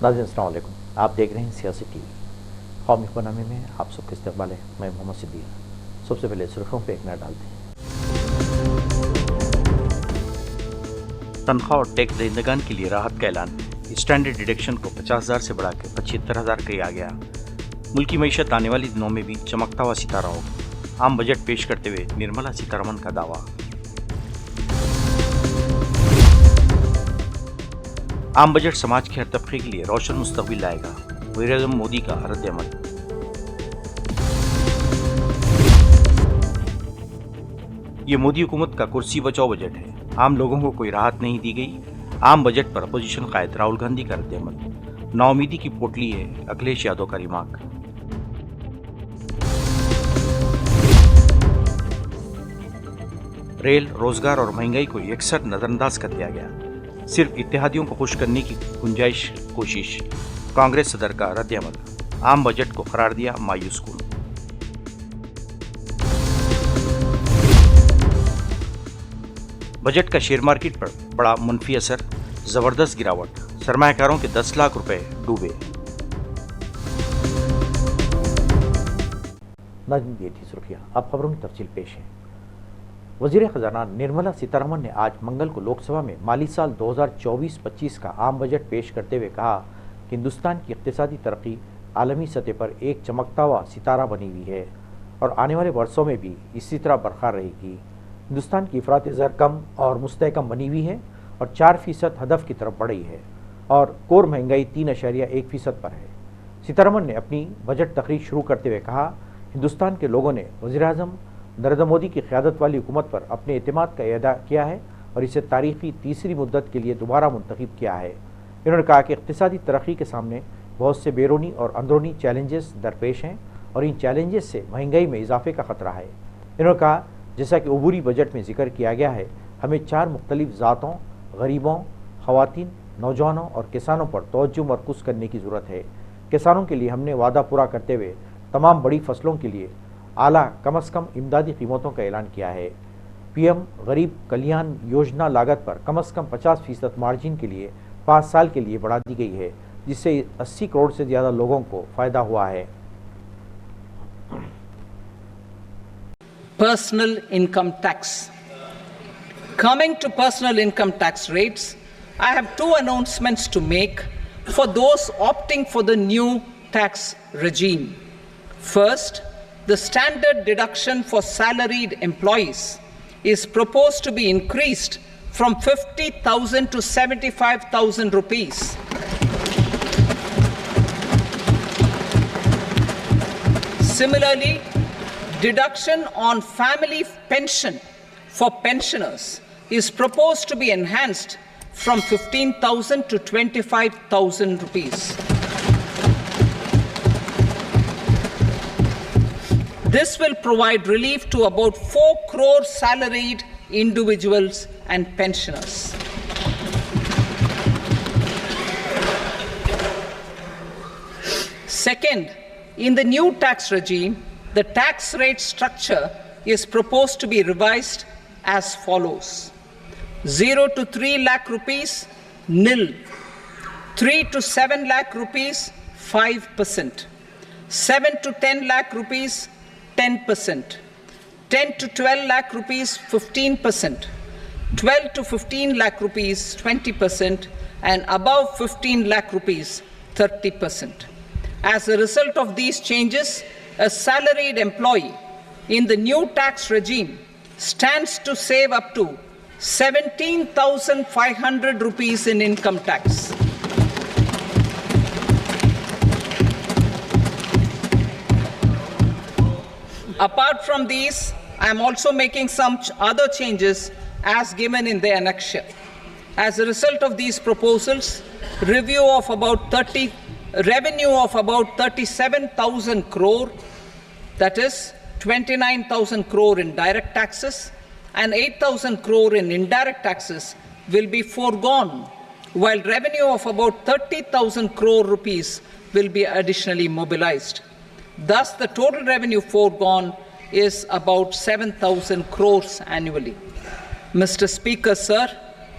नाज़रीन अस्सलाम वालेकुम, आप देख रहे हैं सियासी टीवी। कौमी इकोनॉमी में आप सबका इस्तकबाल है। मैं मोहम्मद सिद्दीक। सबसे पहले सुर्खियों पे एक नज़र डालते हैं। तनख्वाह और टैक्स दहिंदगान के लिए राहत का ऐलान। स्टैंडर्ड डिडक्शन को 50,000 से बढ़ाकर 75,000 किया गया। मुल्की मईशत आने वाले दिनों में भी चमकता हुआ सितारा हो। आम बजट पेश करते हुए निर्मला सीतारमण का दावा। आम बजट समाज के हर तबके के लिए रोशन मुस्तकबिल लाएगा। वज़ीर-ए-आज़म मोदी का रद्द-ए-अमल। ये मोदी हुकूमत का कुर्सी बचाओ बजट है। आम लोगों को कोई राहत नहीं दी गई। आम बजट पर अपोजिशन कायद राहुल गांधी का रद्द-ए-अमल। नाउमीदी की पोटली है अखिलेश यादव का रिमार्क। रेल, रोजगार और महंगाई को यकसर नजरअंदाज कर दिया गया। सिर्फ इत्तेहादियों को खुश करने की गुंजाइश कोशिश। कांग्रेस सदर का रद्द-ए-अमल। आम बजट को करार दिया मायूस कुन। बजट का शेयर मार्केट पर बड़ा मुनफी असर। जबरदस्त गिरावट। सरमायाकारों के 10 लाख रुपए डूबे। नाज़रीन, ये थी सुर्खियां। अब खबरों की तफसील पेश है। वज़ीर ख़जाना निर्मला सीतारमण ने आज मंगल को लोकसभा में माली साल 2024-25 का आम बजट पेश करते हुए कहा कि हिंदुस्तान की इक़्तिसादी तरक्की आलमी सतह पर एक चमकता हुआ सितारा बनी हुई है और आने वाले वर्षों में भी इसी तरह बरकरार रहेगी। हिंदुस्तान की अफ़रात ज़र कम और मुस्तहकम बनी हुई है और 4% हदफ की तरफ बढ़ी है और कोर महंगाई 3.1% पर है। सीतारमण ने अपनी बजट तकरीर शुरू करते हुए कहा, हिंदुस्तान के लोगों ने वज़ीर-ए-आज़म नरेंद्र मोदी की क़यादत वाली हुकूमत पर अपने एतमाद का अदा किया है और इसे तारीख़ी तीसरी मुद्दत के लिए दोबारा मुंतखब किया है। इन्होंने कहा कि इक़्तिसादी तरक्की के सामने बहुत से बैरूनी और अंदरूनी चैलेंजेस दरपेश हैं और इन चैलेंजेस से महंगाई में इजाफे का ख़तरा है। इन्होंने कहा, जैसा कि अबूरी बजट में जिक्र किया गया है, हमें 4 मुख्तलिफ ज़ातों, गरीबों, ख़वातीन, नौजवानों और किसानों पर तवज्जो मरकूज़ करने की ज़रूरत है। किसानों के लिए हमने वादा पूरा करते हुए तमाम बड़ी फसलों के लिए आला कम अज़ कम इमदादी कीमतों का ऐलान किया है। पीएम गरीब कल्याण योजना लागत पर कम अज़ कम 50% मार्जिन के लिए 5 साल के लिए बढ़ा दी गई है, जिससे 80 करोड़ से ज़्यादा लोगों को फ़ायदा हुआ है। Personal income tax. Coming to personal income tax rates, I have 2 announcements to make for those opting for the new tax regime. First, the standard deduction for salaried employees is proposed to be increased from 50,000 to 75,000 rupees. Similarly, deduction on family pension for pensioners is proposed to be enhanced from 15,000 to 25,000 rupees. This will provide relief to about 4 crore salaried individuals and pensioners. Second, in the new tax regime, the tax rate structure is proposed to be revised as follows: 0 to 3 lakh rupees, nil; 3 to 7 lakh rupees, 5%; 7 to 10 lakh rupees, 10%; 10 to 12 lakh rupees, 15%; 12 to 15 lakh rupees, 20%; and above 15 lakh rupees, 30%. As a result of these changes, a salaried employee in the new tax regime stands to save up to 17,500 rupees in income tax. Apart from these, I am also making some other changes as given in the annexure. As a result of these proposals, revenue of about 37,000 crore, that is 29,000 crore in direct taxes and 8,000 crore in indirect taxes, will be foregone, while revenue of about 30,000 crore rupees will be additionally mobilized. Thus, the total revenue foregone is about 7,000 crores annually. Mr. Speaker, sir,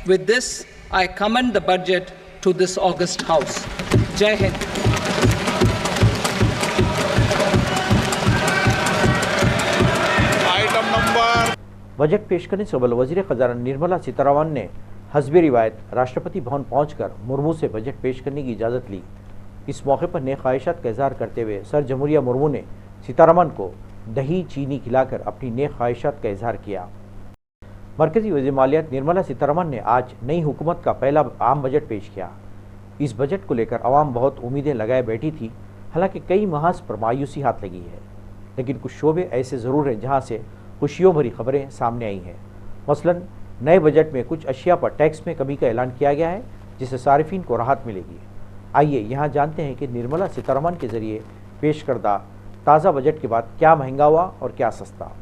with this, I commend the budget to this august House. जय Hind. Item number. Budget पेश करने से कबल वजीर खजाना निर्मला सीतारमण ने हस्बे रिवायत राष्ट्रपति भवन पहुंचकर मुर्मू से बजट पेश करने की इजाज़त ली। इस मौके पर नेक ख्वाहिशात का इजहार करते हुए सर जमहूरिया मुर्मू ने सीतारमण को दही चीनी खिलाकर अपनी नेक ख्वाहिशात का इजहार किया। मरकजी वज़ीर मालियात निर्मला सीतारमण ने आज नई हुकूमत का पहला आम बजट पेश किया। इस बजट को लेकर आवाम बहुत उम्मीदें लगाए बैठी थी। हालांकि कई महाज पर मायूसी हाथ लगी है, लेकिन कुछ शोबे ऐसे ज़रूर हैं जहां से खुशियों भरी खबरें सामने आई हैं। मसलन नए बजट में कुछ अशिया पर टैक्स में कमी का ऐलान किया गया है, जिससे सारिफीन को राहत मिलेगी। आइए यहाँ जानते हैं कि निर्मला सीतारमण के जरिए पेश करदा ताज़ा बजट के बाद क्या महंगा हुआ और क्या सस्ता।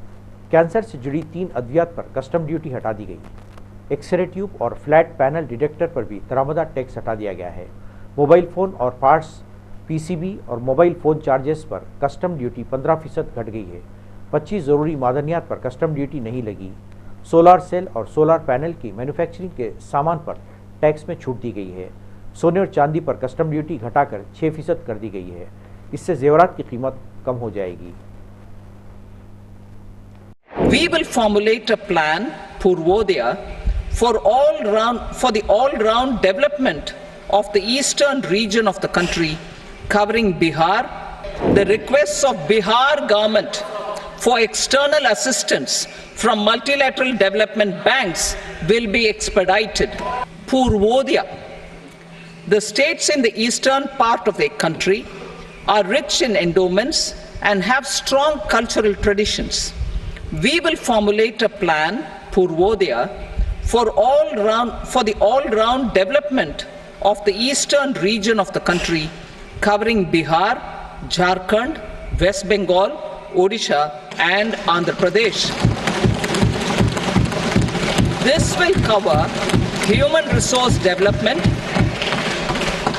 कैंसर से जुड़ी 3 अद्वियात पर कस्टम ड्यूटी हटा दी गई। एक्सरे ट्यूब और फ्लैट पैनल डिटेक्टर पर भी तरामदा टैक्स हटा दिया गया है। मोबाइल फ़ोन और पार्ट्स, पीसीबी और मोबाइल फ़ोन चार्जेस पर कस्टम ड्यूटी 15% घट गई है। 25 ज़रूरी मादनियात पर कस्टम ड्यूटी नहीं लगी। सोलार सेल और सोलार पैनल की मैन्युफैक्चरिंग के सामान पर टैक्स में छूट दी गई है। सोने और चांदी पर कस्टम ड्यूटी घटाकर 6% कर दी गई है। इससे जेवरात की कीमत कम हो जाएगी। We will formulate a plan, Purvodaya, for the all-round development of the eastern region of the country, covering Bihar. The requests of Bihar government for external assistance from multilateral development banks will be expedited. Purvodaya. The states in the eastern part of the country are rich in endowments and have strong cultural traditions. We will formulate a plan, Purvodaya, for the all-round development of the eastern region of the country, covering Bihar, Jharkhand, West Bengal, Odisha, and Andhra Pradesh. This will cover human resource development,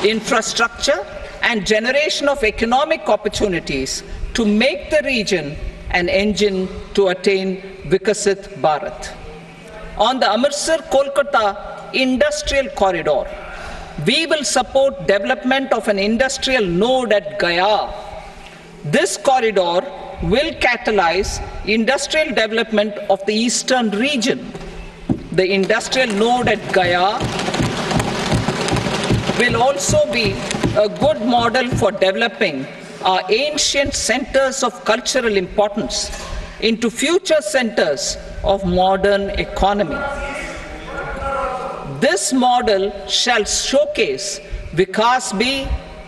infrastructure, and generation of economic opportunities to make the region an engine to attain Vikasit Bharat. On the Amritsar-Kolkata industrial corridor, we will support development of an industrial node at Gaya. This corridor will catalyze industrial development of the eastern region. The industrial node at Gaya will also be a good model for developing our ancient centers of cultural importance into future centers of modern economy. This model shall showcase Vikas B,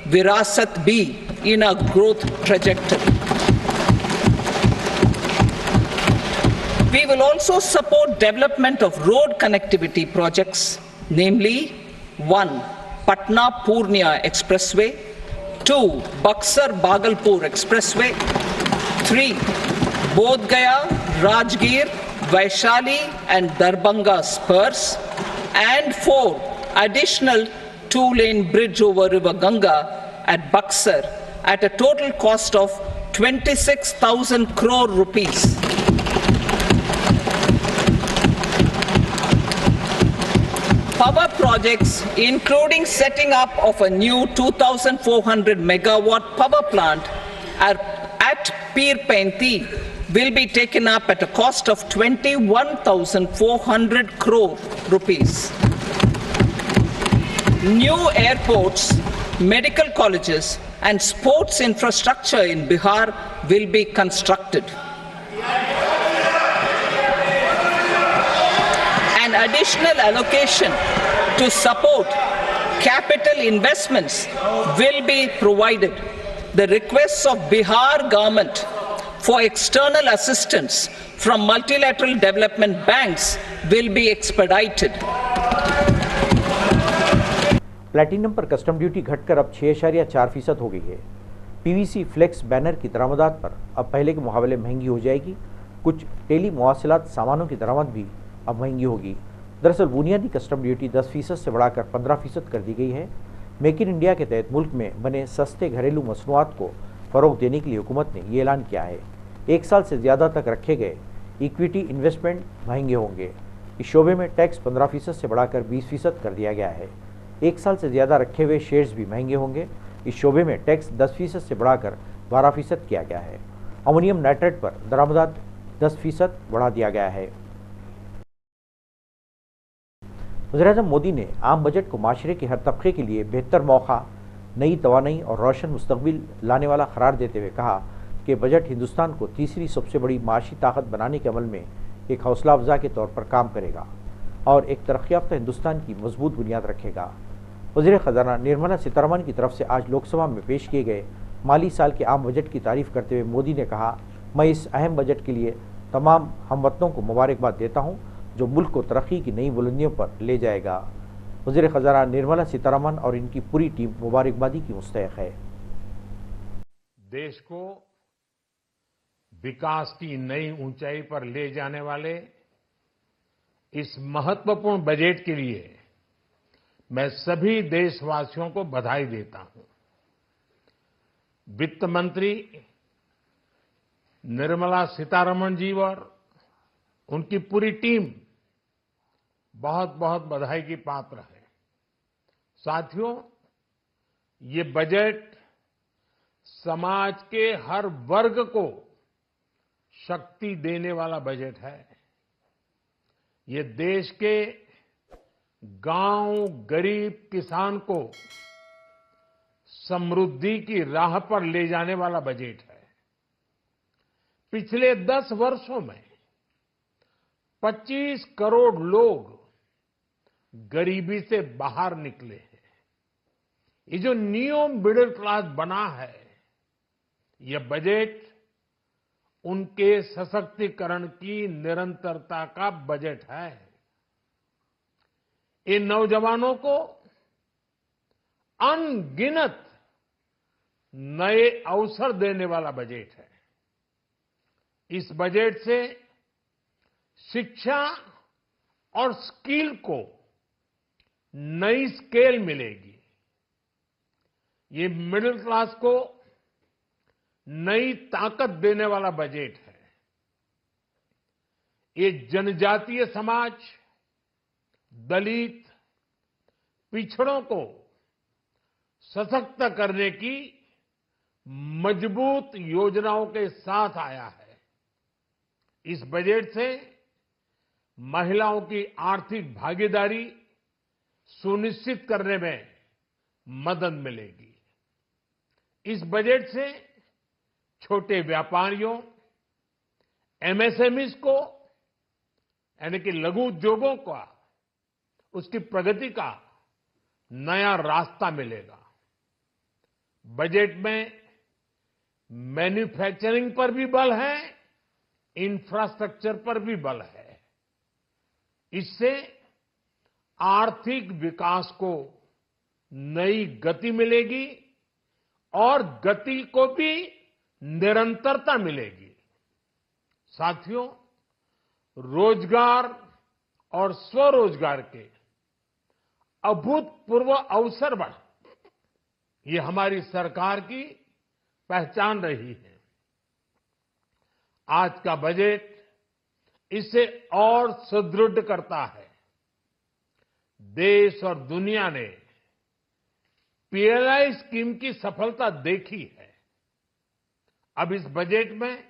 Virasat B in our growth trajectory. We will also support development of road connectivity projects, namely 1. Patna-Purnia Expressway, 2. Buxar-Bhagalpur Expressway, 3. Bodh Gaya, Rajgir, Vaishali and Darbhanga spurs, and 4. Additional 2-lane bridge over River Ganga at Buxar at a total cost of 26,000 crore rupees. Power projects, including setting up of a new 2,400 megawatt power plant at Pir Painti, will be taken up at a cost of 21,400 crore rupees. New airports, medical colleges, and sports infrastructure in Bihar will be constructed. An additional allocation to support capital investments will be provided. The requests of Bihar government for external assistance from multilateral development banks will be expedited. Platinum पर custom duty घटकर अब 6.4% हो गई है। PVC flex banner की दरामदात पर अब पहले के मुकाबले महंगी हो जाएगी। कुछ टेली मुवासिलात सामानों की दरामद भी अब महंगी होगी। दरअसल बुनियादी कस्टम ड्यूटी 10% से बढ़ाकर 15% कर दी गई है। मेक इन इंडिया के तहत मुल्क में बने सस्ते घरेलू मसनूआत को फ़रोग देने के लिए हुकूमत ने ये ऐलान किया है। 1 साल से ज़्यादा तक रखे गए इक्विटी इन्वेस्टमेंट महंगे होंगे। इस शोबे में टैक्स 15% से बढ़ाकर 20% कर दिया गया है। 1 साल से ज़्यादा रखे हुए शेयर्स भी महंगे होंगे। इस शोबे में टैक्स 10% से बढ़ाकर 12% किया गया है। अमोनियम नाइट्रेट पर दरामदात 10% बढ़ा दिया गया है। वज़ीर-ए-आज़म मोदी ने आम बजट को माशरे के हर तबके के लिए बेहतर मौका, नई तवानाई और रोशन मुस्तकबिल लाने वाला करार देते हुए कहा कि बजट हिंदुस्तान को तीसरी सबसे बड़ी माशी ताकत बनाने के अमल में एक हौसला अफजा के तौर पर काम करेगा और एक तरक्की याफ्ता हिंदुस्तान की मजबूत बुनियाद रखेगा। वज़ीर ख़जाना निर्मला सीतारमण की तरफ से आज लोकसभा में पेश किए गए माली साल के आम बजट की तारीफ करते हुए मोदी ने कहा, मैं इस अहम बजट के लिए तमाम हमवतनों को मुबारकबाद देता हूँ जो मुल्क को तरक्की की नई बुलंदियों पर ले जाएगा। वज़ीर ख़जाना निर्मला सीतारमण और इनकी पूरी टीम मुबारकबादी की मुस्तहिक़ है। देश को विकास की नई ऊंचाई पर ले जाने वाले इस महत्वपूर्ण बजट के लिए मैं सभी देशवासियों को बधाई देता हूं। वित्त मंत्री निर्मला सीतारमण जी और उनकी पूरी टीम बहुत बहुत बधाई की पात्र है। साथियों, ये बजट समाज के हर वर्ग को शक्ति देने वाला बजट है। ये देश के गांव, गरीब किसान को समृद्धि की राह पर ले जाने वाला बजट है। पिछले 10 वर्षों में 25 करोड़ लोग गरीबी से बाहर निकले हैं। ये जो न्यू मिडिल क्लास बना है, ये बजट उनके सशक्तिकरण की निरंतरता का बजट है। इन नौजवानों को अनगिनत नए अवसर देने वाला बजट है। इस बजट से शिक्षा और स्किल को नई स्केल मिलेगी। ये मिडिल क्लास को नई ताकत देने वाला बजट है। ये जनजातीय समाज, दलित, पिछड़ों को सशक्त करने की मजबूत योजनाओं के साथ आया है। इस बजट से महिलाओं की आर्थिक भागीदारी सुनिश्चित करने में मदद मिलेगी। इस बजट से छोटे व्यापारियों, एमएसएमईज को यानी कि लघु उद्योगों का उसकी प्रगति का नया रास्ता मिलेगा। बजट में मैन्युफैक्चरिंग पर भी बल है, इंफ्रास्ट्रक्चर पर भी बल है। इससे आर्थिक विकास को नई गति मिलेगी और गति को भी निरंतरता मिलेगी। साथियों, रोजगार और स्वरोजगार के अभूतपूर्व अवसर बढ़, ये हमारी सरकार की पहचान रही है। आज का बजट इसे और सुदृढ़ करता है। देश और दुनिया ने पीएलआई स्कीम की सफलता देखी है। अब इस बजट में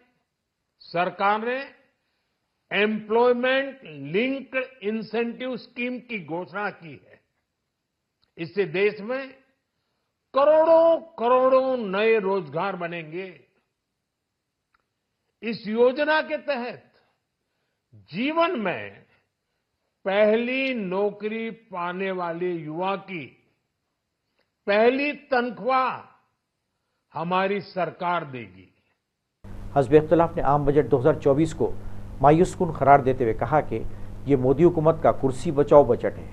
सरकार ने एम्प्लॉयमेंट लिंक्ड इंसेंटिव स्कीम की घोषणा की है। इससे देश में करोड़ों करोड़ों नए रोजगार बनेंगे। इस योजना के तहत जीवन में पहली नौकरी पाने वाले युवा की पहली तनख्वाह हमारी सरकार देगी। हज़ब इख्तिलाफ ने आम बजट 2024 को मायूसकुन करार देते हुए कहा कि ये मोदी हुकूमत का कुर्सी बचाओ बजट है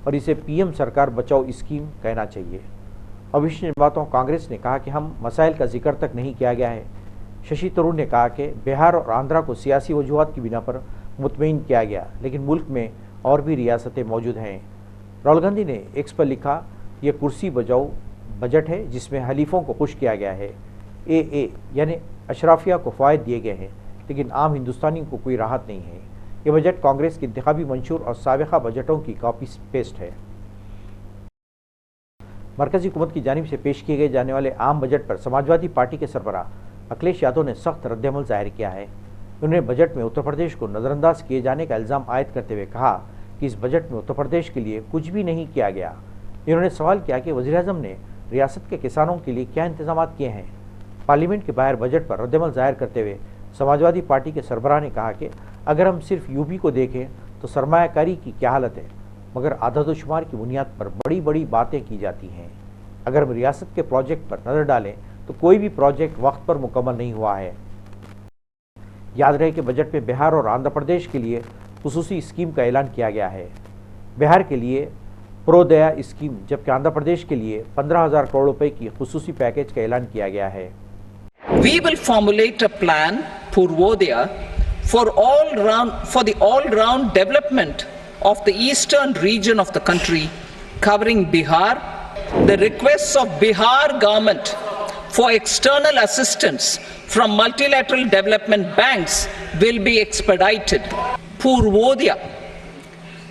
और इसे पीएम सरकार बचाओ स्कीम कहना चाहिए। अविश्वास बातों कांग्रेस ने कहा कि हम मसाइल का जिक्र तक नहीं किया गया है। शशि थरूर ने कहा कि बिहार और आंध्रा को सियासी वजूहात की बिना पर मुतमईन किया गया, लेकिन मुल्क में और भी रियासतें मौजूद हैं। राहुल गांधी ने एक्स पर लिखा, यह कुर्सी बचाओ बजट है जिसमें हलीफों को खुश किया गया है। ए यानी अशराफिया को फ़ायदे दिए गए हैं, लेकिन आम हिंदुस्तानी को कोई राहत नहीं है। ये बजट कांग्रेस के इंतखाबी मंशूर और साबिक़ा बजटों की कॉपी पेस्ट है। मरकजी हुकूमत की जानिब से पेश किए गए जाने वाले आम बजट पर समाजवादी पार्टी के सरबराह अखिलेश यादव ने सख्त रद्दअमल जाहिर किया है। उन्होंने बजट में उत्तर प्रदेश को नज़रअंदाज किए जाने का इल्ज़ाम आयद करते हुए कहा कि इस बजट में उत्तर प्रदेश के लिए कुछ भी नहीं किया गया। इन्होंने सवाल किया कि वज़ीर-ए-आज़म ने रियासत के किसानों के लिए क्या इंतजाम किए हैं। पार्लियामेंट के बाहर बजट पर रद्दअमल जाहिर करते हुए समाजवादी पार्टी के सरबराह ने कहा कि अगर हम सिर्फ यूपी को देखें तो सरमायाकारी की क्या हालत है, मगर आदत-ओ-शुमार की बुनियाद पर बड़ी बड़ी बातें की जाती हैं। अगर हम रियासत के प्रोजेक्ट पर नज़र डालें तो कोई भी प्रोजेक्ट वक्त पर मुकम्मल नहीं हुआ है। याद रहे कि बजट में बिहार और आंध्र प्रदेश के लिए खुसूसी स्कीम का ऐलान किया गया है। बिहार के लिए प्रोदया स्कीम, जबकि आंध्र प्रदेश के लिए 15,000 करोड़ रुपए की खुसूसी पैकेज का ऐलान किया गया है। We will formulate a plan, Purvodaya, for the all-round development of the eastern region of the country, covering Bihar. The requests of Bihar government for external assistance from multilateral development banks will be expedited. Purvodaya.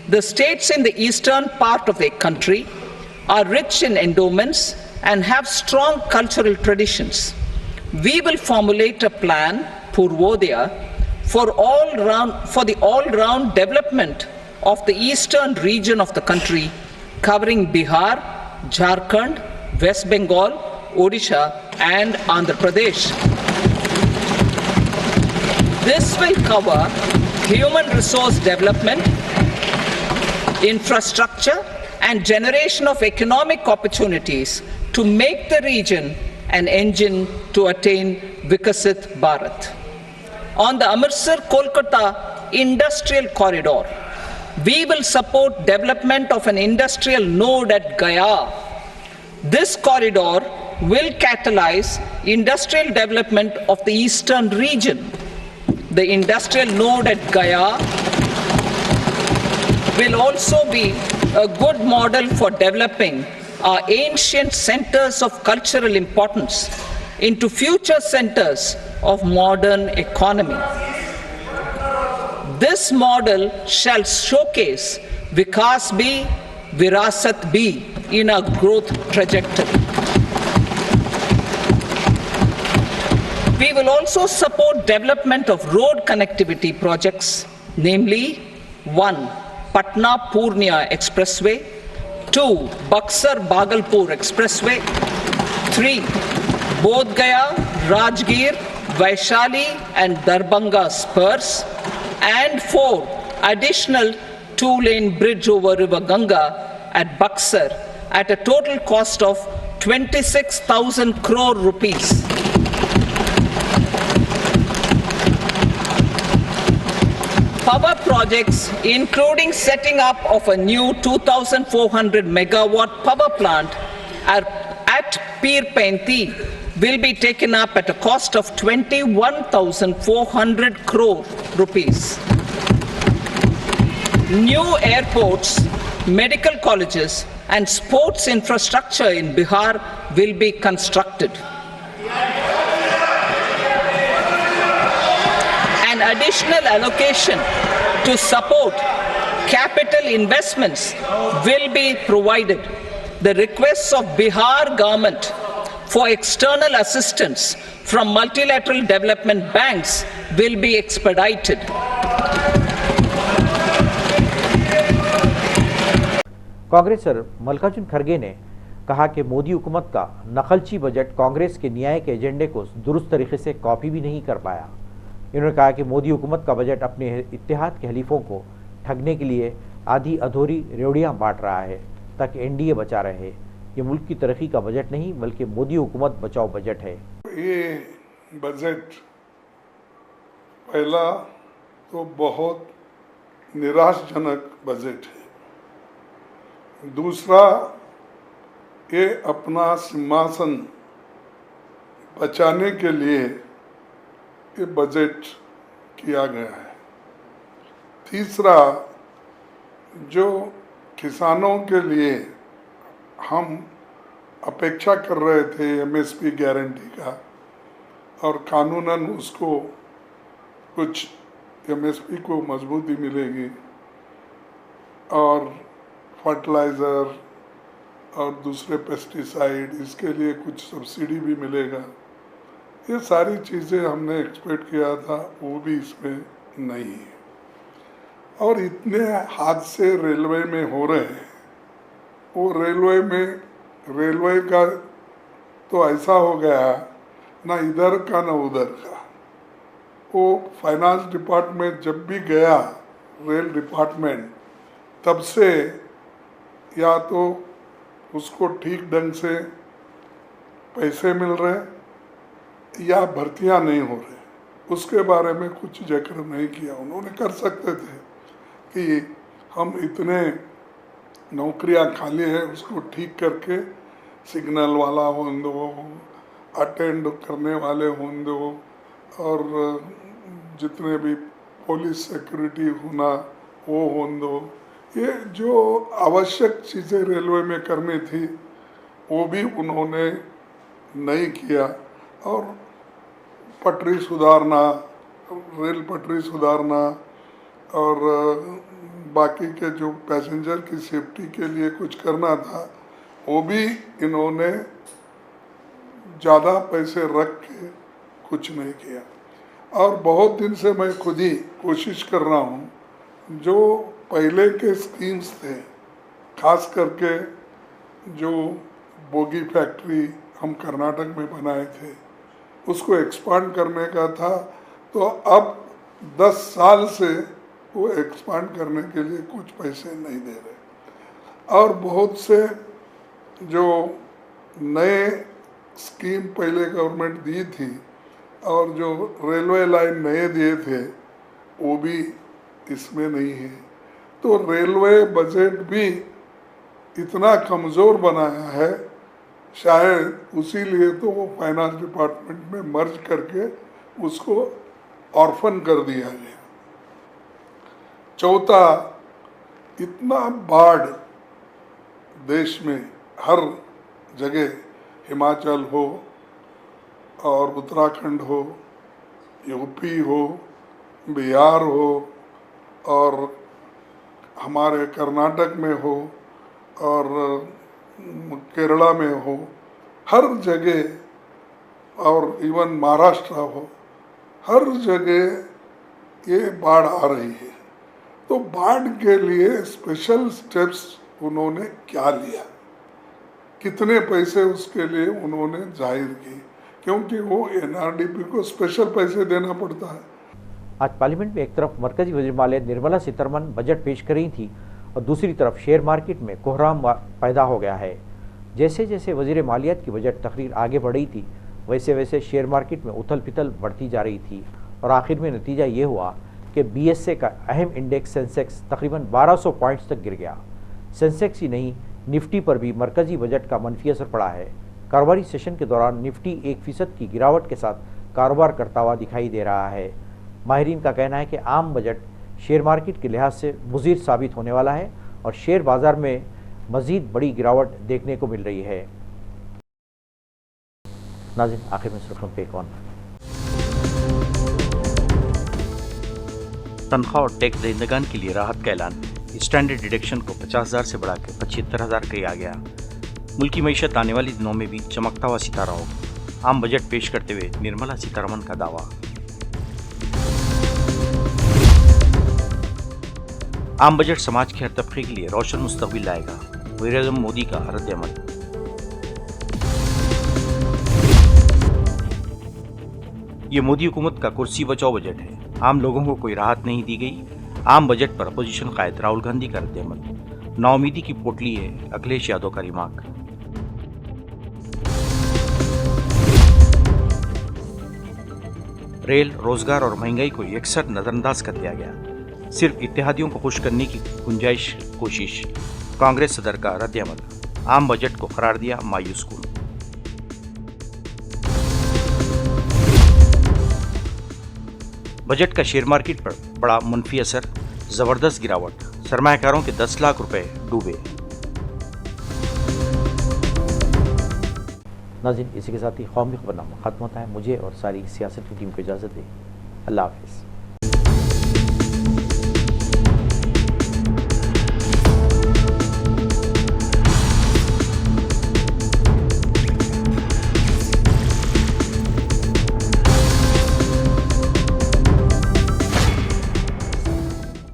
The states in the eastern part of the country are rich in endowments and have strong cultural traditions. We will formulate a plan, Purvodaya, for the all-round development of the eastern region of the country, covering Bihar, Jharkhand, West Bengal, Odisha, and Andhra Pradesh. This will cover human resource development, infrastructure, and generation of economic opportunities to make the region an engine to attain Vikasit Bharat. On the Amritsar-Kolkata industrial corridor, we will support development of an industrial node at Gaya. This corridor will catalyze industrial development of the eastern region. The industrial node at Gaya will also be a good model for developing our ancient centers of cultural importance into future centers of modern economy. This model shall showcase Vikas B, Virasat B in our growth trajectory. We will also support development of road connectivity projects, namely 1. Patna-Purnia Expressway, 2. Buxar-Bhagalpur Expressway, 3. Bodh Gaya, Rajgir, Vaishali and Darbhanga spurs, and 4. Additional 2-lane bridge over River Ganga at Buxar at a total cost of 26,000 crore rupees. Power projects, including setting up of a new 2,400 megawatt power plant at Pir Painti, will be taken up at a cost of 21,400 crore rupees. New airports, medical colleges, and sports infrastructure in Bihar will be constructed. An additional allocation to support capital investments will be provided. The requests of Bihar government for external assistance from multilateral development banks will be expedited. कांग्रेसर Mallikarjun खड़गे ने कहा कि मोदी हुकूमत का नकलची budget Congress के न्याय के एजेंडे को दुरुस्त तरीके से कॉपी भी नहीं कर पाया। इन्होंने कहा कि मोदी हुकूमत का बजट अपने इत्तेहाद के हलीफों को ठगने के लिए आधी अधूरी रेवड़ियाँ बांट रहा है ताकि एनडीए बचा रहे। ये मुल्क की तरक्की का बजट नहीं बल्कि मोदी हुकूमत बचाओ बजट है। ये बजट पहला तो बहुत निराशजनक बजट है। दूसरा, ये अपना सिंहासन बचाने के लिए ये बजट किया गया है। तीसरा, जो किसानों के लिए हम अपेक्षा कर रहे थे एमएसपी गारंटी का, और कानूनन उसको कुछ एमएसपी को मजबूती मिलेगी और फर्टिलाइज़र और दूसरे पेस्टिसाइड, इसके लिए कुछ सब्सिडी भी मिलेगा। ये सारी चीज़ें हमने एक्सपेक्ट किया था, वो भी इसमें नहीं है। और इतने हादसे रेलवे में हो रहे हैं, वो रेलवे का तो ऐसा हो गया ना इधर का ना उधर का। वो फाइनेंस डिपार्टमेंट जब भी गया, रेल डिपार्टमेंट, तब से या तो उसको ठीक ढंग से पैसे मिल रहे या भर्तियां नहीं हो रहे, उसके बारे में कुछ जिक्र नहीं किया। उन्होंने कर सकते थे कि हम इतने नौकरियां खाली है, उसको ठीक करके सिग्नल वाला हों दो, अटेंड करने वाले हों दो, और जितने भी पुलिस सिक्योरिटी होना वो हों दो। ये जो आवश्यक चीज़ें रेलवे में करनी थी वो भी उन्होंने नहीं किया। और पटरी सुधारना, रेल पटरी सुधारना और बाकी के जो पैसेंजर की सेफ्टी के लिए कुछ करना था, वो भी इन्होंने ज़्यादा पैसे रख के कुछ नहीं किया। और बहुत दिन से मैं खुद ही कोशिश कर रहा हूँ, जो पहले के स्कीम्स थे, खास करके जो बोगी फैक्ट्री हम कर्नाटक में बनाए थे, उसको एक्सपांड करने का था। तो अब 10 साल से वो एक्सपांड करने के लिए कुछ पैसे नहीं दे रहे। और बहुत से जो नए स्कीम पहले गवर्नमेंट दी थी और जो रेलवे लाइन नए दिए थे, वो भी इसमें नहीं है। तो रेलवे बजट भी इतना कमज़ोर बनाया है, शायद उसी लिए तो वो फाइनेंस डिपार्टमेंट में मर्ज करके उसको ऑर्फन कर दिया गया। चौथा, इतना बाढ़ देश में हर जगह, हिमाचल हो और उत्तराखंड हो, यूपी हो, बिहार हो और हमारे कर्नाटक में हो और केरला में हो, हर जगह, और इवन महाराष्ट्र हो, हर जगह ये बाढ़ आ रही है। तो बाढ़ के लिए स्पेशल स्टेप्स उन्होंने क्या लिया, कितने पैसे उसके लिए उन्होंने जाहिर किए, क्योंकि वो एनआरडीपी को स्पेशल पैसे देना पड़ता है। आज पार्लियामेंट में एक तरफ मरकजी वज़ीर मालियत निर्मला सीतारमण बजट पेश कर रही थी और दूसरी तरफ शेयर मार्केट में कोहराम पैदा हो गया है। जैसे जैसे वज़ीर मालियत की बजट तकरीर आगे बढ़ रही थी, वैसे वैसे शेयर मार्केट में उथल पिथल बढ़ती जा रही थी और आखिर में नतीजा ये हुआ कि BSE का अहम इंडेक्स सेंसेक्स तकरीबन 1200 पॉइंट्स तक गिर गया। सेंसेक्स ही नहीं, निफ्टी पर भी मरकजी बजट का मनफी असर पड़ा है। कारोबारी सेशन के दौरान निफ्टी 1% की गिरावट के साथ कारोबार करता हुआ दिखाई दे रहा है। माहिरीन का कहना है कि आम बजट शेयर मार्केट के लिहाज से मुज़ीर साबित होने वाला है और शेयर बाजार में मज़ीद बड़ी गिरावट देखने को मिल रही है। नाज़रीन, आखिर में सुर्खियों पे कौन तनख्वाह और टैक्स दहिंदगान के लिए राहत का ऐलान। स्टैंडर्ड डिडक्शन को 50,000 से बढ़ाकर 75,000 किया गया। मुल्की मईशत आने वाले दिनों में भी चमकता हुआ सितारा होगा। आम बजट पेश करते हुए निर्मला सीतारमण का दावा। आम बजट समाज के हर तबके के लिए रोशन मुस्तकबिल लाएगा। वज़ीर-ए-आज़म मोदी का रद्द-ए-अमल। ये मोदी हुकूमत का कुर्सी बचाओ बजट है। आम लोगों को कोई राहत नहीं दी गई। आम बजट पर अपोजिशन कायद राहुल गांधी का रद्द-ए-अमल। नाउमीदी की पोटली है अखिलेश यादव का रिमार्क। रेल, रोजगार और महंगाई को यकसर नजरअंदाज कर दिया गया। सिर्फ इत्तेहादियों को खुश करने की गुंजाइश कोशिश। कांग्रेस सदर का रद्द-ए-अमल। आम बजट को करार दिया मायूस कुन। बजट का शेयर मार्केट पर बड़ा मुनफी असर। जबरदस्त गिरावट। सरमायाकारों के 10 लाख रुपए डूबे। नाज़रीन, इसी के साथ ही कौमी खबरनामा खत्म होता है। मुझे और सारी सियासत की टीम को इजाज़त दें। अल्लाह हाफ़िज़।